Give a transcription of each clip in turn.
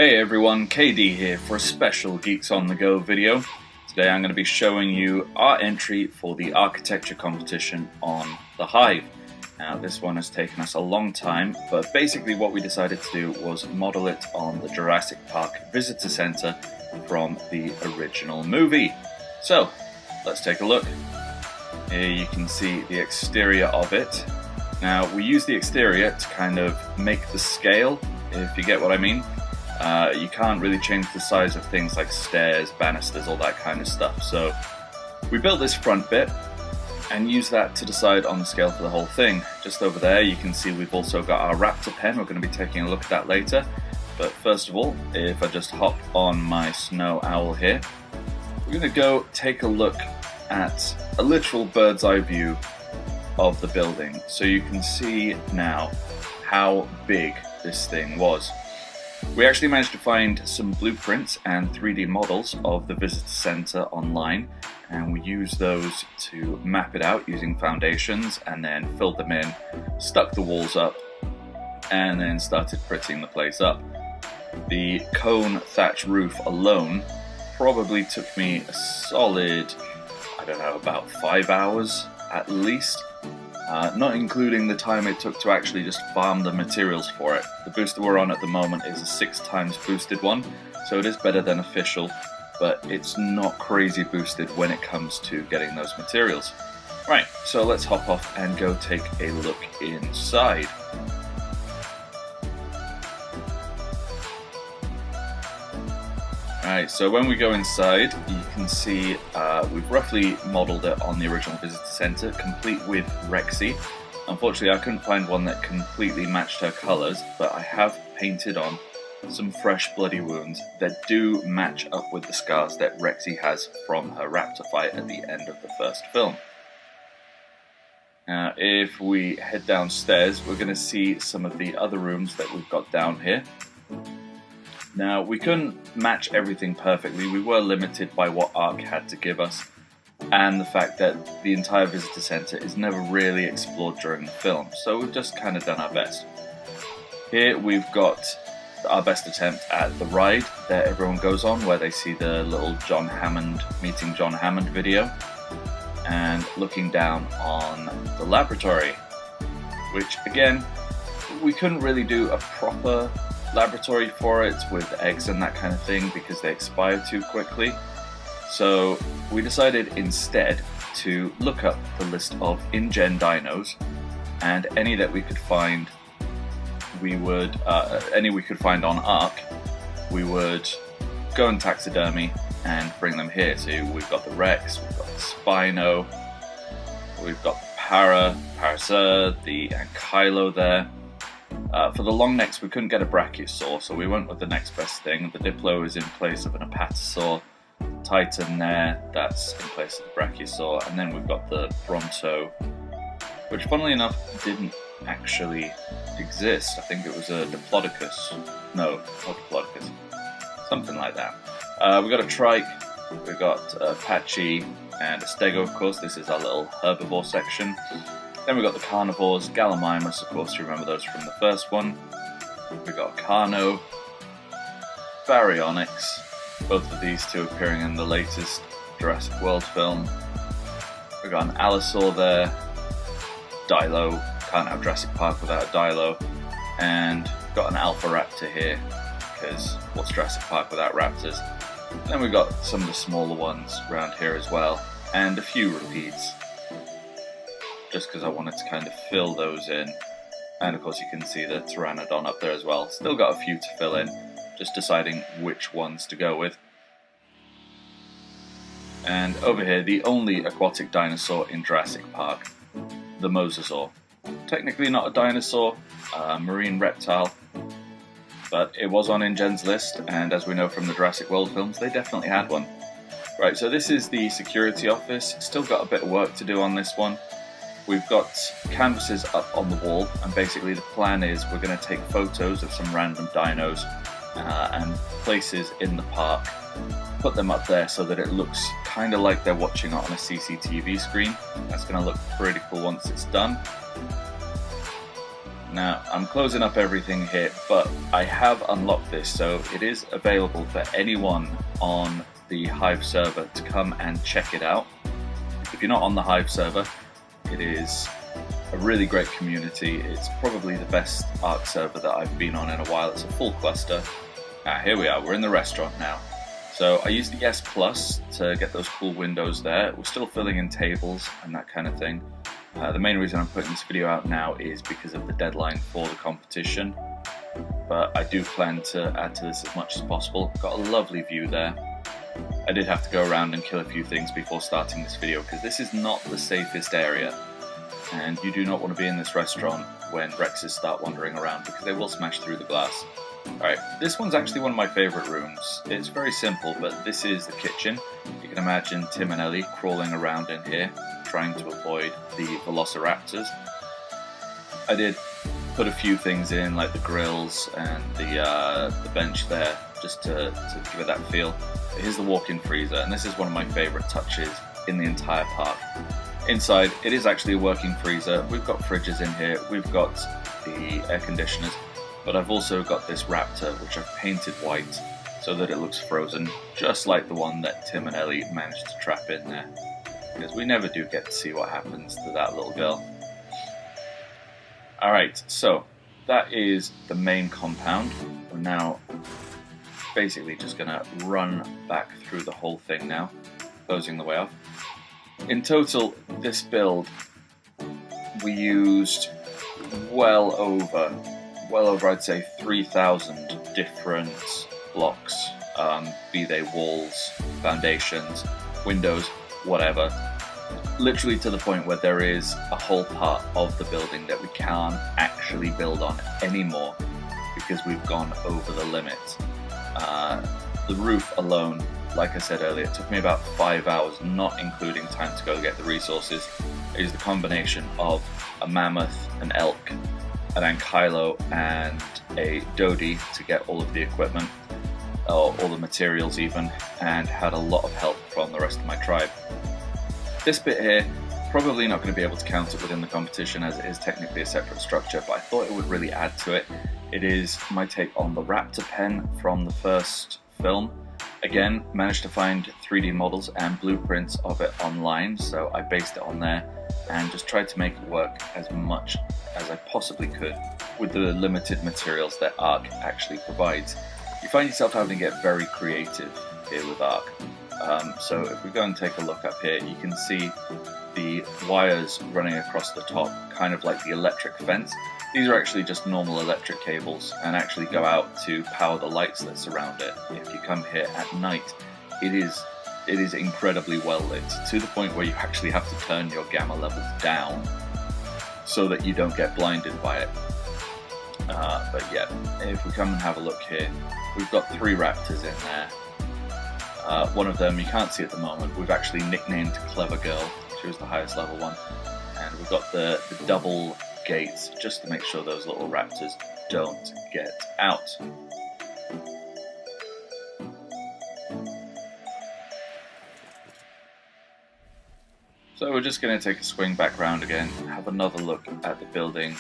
Hey everyone, KD here for a special Geeks on the Go video. Today I'm going to be showing you our entry for the architecture competition on the Hive. Now this one has taken us a long time, but basically what we decided to do was model it on the Jurassic Park Visitor Center from the original movie. So, let's take a look. Here you can see the exterior of it. Now we use the exterior to kind of make the scale, if you get what I mean. You can't really change the size of things like stairs, banisters, all that kind of stuff. So we built this front bit and use that to decide on the scale for the whole thing. Just over there you can see we've also got our raptor pen. We're going to be taking a look at that later. But first of all, if I just hop on my snow owl here, we're going to go take a look at a literal bird's eye view of the building. So you can see now how big this thing was. We actually managed to find some blueprints and 3D models of the visitor center online, and we used those to map it out using foundations and then filled them in, stuck the walls up, and then started prettying the place up. The cone thatch roof alone probably took me a solid, I don't know, about 5 hours at least. Not including the time it took to actually just farm the materials for it. The booster we're on at the moment is a 6 times boosted one, so it is better than official, but it's not crazy boosted when it comes to getting those materials. Right, so let's hop off and go take a look inside. Alright, so when we go inside, you can see we've roughly modelled it on the original visitor centre, complete with Rexy. Unfortunately, I couldn't find one that completely matched her colours, but I have painted on some fresh bloody wounds that do match up with the scars that Rexy has from her raptor fight at the end of the first film. Now, if we head downstairs, we're going to see some of the other rooms that we've got down here. Now, we couldn't match everything perfectly. We were limited by what Ark had to give us, and the fact that the entire visitor center is never really explored during the film, so we've just kind of done our best. Here we've got our best attempt at the ride that everyone goes on, where they see the little John Hammond meeting John Hammond video, and looking down on the laboratory, which again, we couldn't really do a proper laboratory for it with eggs and that kind of thing because they expire too quickly. So we decided instead to look up the list of in-gen dinos, and any that we could find, we would any we could find on Ark, we would go and taxidermy and bring them here. So we've got the Rex, we've got the Spino, we've got the Parasaur, the Ankylo there. For the long necks, we couldn't get a Brachiosaur, so we went with the next best thing. The Diplo is in place of an Apatosaur, Titan there, that's in place of the Brachiosaur, and then we've got the Bronto, which funnily enough didn't actually exist. I think it was a Diplodocus. No, not Diplodocus. Something like that. We've got a Trike, we've got Apache, and a Stego, of course. This is our little herbivore section. Then we've got the carnivores, Gallimimus, of course, you remember those from the first one. We've got Carno, Baryonyx, both of these two appearing in the latest Jurassic World film. We've got an Allosaur there, Dilo, can't have Jurassic Park without a Dilo, and we've got an Alpha Raptor here, because what's Jurassic Park without raptors? Then we've got some of the smaller ones around here as well, and a few repeats, just because I wanted to kind of fill those in. And of course you can see the Pteranodon up there as well. Still got a few to fill in, just deciding which ones to go with. And over here, the only aquatic dinosaur in Jurassic Park, the Mosasaur. Technically not a dinosaur, a marine reptile, but it was on InGen's list, and as we know from the Jurassic World films, they definitely had one. Right, so this is the security office. Still got a bit of work to do on this one. We've got canvases up on the wall, and basically the plan is we're going to take photos of some random dinos and places in the park, put them up there so that it looks kind of like they're watching it on a CCTV screen. That's going to look pretty cool once it's done. Now, I'm closing up everything here, but I have unlocked this, so it is available for anyone on the Hive server to come and check it out. If you're not on the Hive server, it is a really great community. It's probably the best Ark server that I've been on in a while. It's a full cluster. Here we are, we're in the restaurant now. So I used the S Plus to get those cool windows there. We're still filling in tables and that kind of thing. The main reason I'm putting this video out now is because of the deadline for the competition, but I do plan to add to this as much as possible. Got a lovely view there. I did have to go around and kill a few things before starting this video because this is not the safest area, and you do not want to be in this restaurant when Rexes start wandering around because they will smash through the glass. Alright, this one's actually one of my favourite rooms. It's very simple, but this is the kitchen. You can imagine Tim and Ellie crawling around in here, trying to avoid the velociraptors. I did put a few things in, like the grills and the bench there, just to give it that feel. Here's the walk-in freezer, and this is one of my favourite touches in the entire park. Inside, it is actually a working freezer. We've got fridges in here, we've got the air conditioners, but I've also got this raptor, which I've painted white so that it looks frozen, just like the one that Tim and Ellie managed to trap in there. Because we never do get to see what happens to that little girl. Alright, so that is the main compound. We're now basically just going to run back through the whole thing now, closing the way off. In total, this build, we used well over I'd say 3,000 different blocks, be they walls, foundations, windows, whatever. Literally to the point where there is a whole part of the building that we can't actually build on anymore because we've gone over the limit. The roof alone, like I said earlier, it took me about 5 hours, not including time to go get the resources. It is the combination of a mammoth, an elk, an ankylo, and a dodi to get all of the equipment, or all the materials even, and had a lot of help from the rest of my tribe. This bit here, probably not going to be able to count it within the competition as it is technically a separate structure, but I thought it would really add to it. It is my take on the raptor pen from the first film. Again, managed to find 3D models and blueprints of it online, so I based it on there and just tried to make it work as much as I possibly could with the limited materials that Ark actually provides. You find yourself having to get very creative here with Ark. So if we go and take a look up here, you can see the wires running across the top, kind of like the electric fence. These are actually just normal electric cables and actually go out to power the lights that surround it. If you come here at night, it is incredibly well lit, to the point where you actually have to turn your gamma levels down so that you don't get blinded by it. But yeah, if we come and have a look here, we've got 3 raptors in there. One of them you can't see at the moment, we've actually nicknamed Clever Girl. She was the highest level one. And we've got the double gates just to make sure those little raptors don't get out. So we're just going to take a swing back round again, have another look at the building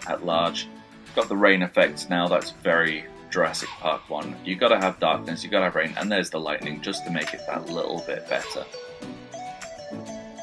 at large. Got the rain effects now, that's very Jurassic Park one. You gotta have darkness, you gotta have rain, and there's the lightning just to make it that little bit better.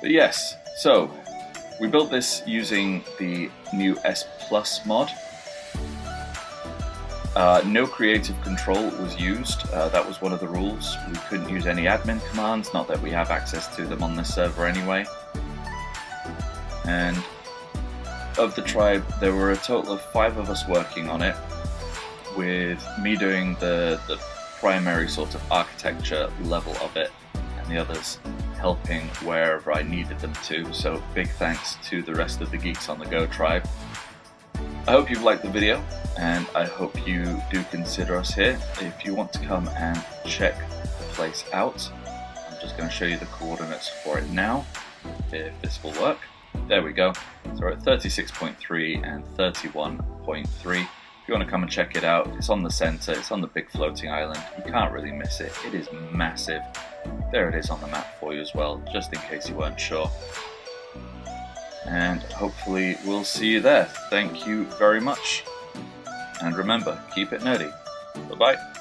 But yes, so we built this using the new S Plus mod. No creative control was used, that was one of the rules. We couldn't use any admin commands, not that we have access to them on this server anyway. And of the tribe, there were a total of 5 of us working on it, with me doing the primary sort of architecture level of it, and the others helping wherever I needed them to, so big thanks to the rest of the Geeks on the Go tribe. I hope you've liked the video, and I hope you do consider us here. If you want to come and check the place out, I'm just going to show you the coordinates for it now, if this will work. There we go. So we're at 36.3 and 31.3. If you want to come and check it out, it's on the center, it's on the big floating island. You can't really miss it. It is massive. There it is on the map for you as well, just in case you weren't sure. and hopefully we'll see you there. Thank you very much, and remember, keep it nerdy. Bye-bye.